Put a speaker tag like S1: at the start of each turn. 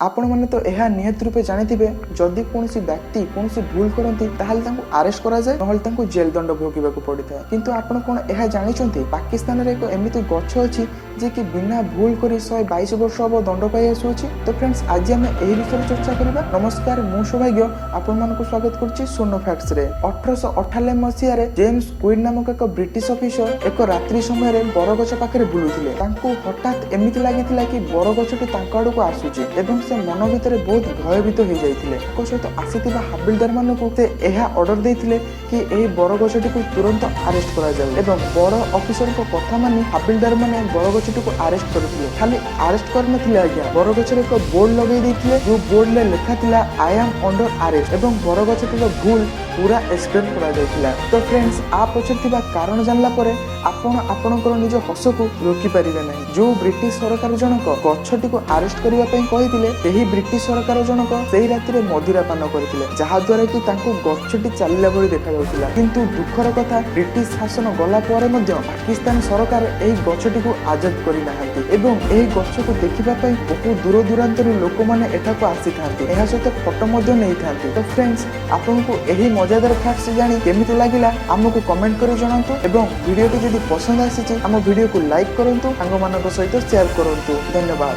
S1: आपण माने तो यह निहत रूपे जानिथिबे जदि कोनोसी व्यक्ति कोनोसी भूल करती ताहले तांको अरेस्ट करा जाय नहले तांको जेल दंड भोगिबाकू पड़िଥାଏ किंतु आपण कोन यह जानिछंती पाकिस्तान रे एक एमिति गछ अछि जे कि बिना भूल करी 122 वर्ष अब दंड पाई आसुछि। तो फ्रेंड्स आज हम एही विषय चर्चा करिबा। नमस्कार मु सौभाग्य आपण मानकु स्वागत करछि सोनो फैक्ट्स रे। 1898 मसिया रे जेम्स क्वीन नामक एक ब्रिटिश ऑफिसर एक रात्रि समय रे बरगछ पाखरे बुलुथिले। तांको हठात एमिति लागिथिला कि बरगछटी तांको आडको आसुछि एवं से मन भितरे बहुत भयभीत हो जाइथिले। को सहित आसीथिबा हबिलदार मानकु से एहा ऑर्डर देथिले कि एही बरगछटी को तुरंत अरेस्ट करा जाउ एवं बड़ ऑफिसर को कथा मानि हबिलदार माने बरगछटी को अरेस्ट करथिले। खाली अरेस्ट करनथिले आज्ञा बरगछरे एक बोर्ड लगै दैथिले जो बोर्ड ले लिखा थिला आई एम अंडर अरेस्ट एवं बरगछटीर भूल पूरा एक्सप्लेन करा जाइथिला। तो फ्रेंड्स आ पछरथिबा कारण जानला परे आपण आपणकर निज हस को रोकी परिबे नाही। जो ब्रिटिश सरकार जनक गछटी को अरेस्ट करिवा पई कहिथिले एही ब्रिटिश सरकार जनक सेही राति रे मदिरा पान करथिले जहा द्वारा कि तांको गछटी चालिला भली देखा जाउथिला। किंतु दुखर कथा ब्रिटिश शासन गला परे मध्ये पाकिस्तान सरकार एही गछटी को आजाद करि नाहंती एवं एही गछ को देखिबा पई बहुत दूर दूरांतरु लोक माने एठा को आसी थांती एहा सहित फोटो मध्ये नै थांती। तो फ्रेंड्स आपनको एही मजादार फैक्ट्स जानी केमिति लागिला हमको कमेंट करि जणांतु एवं वीडियो जदि पसंद आसी हम वीडियो को लाइक करंतु सांग मानक सहित शेयर करंतु। धन्यवाद।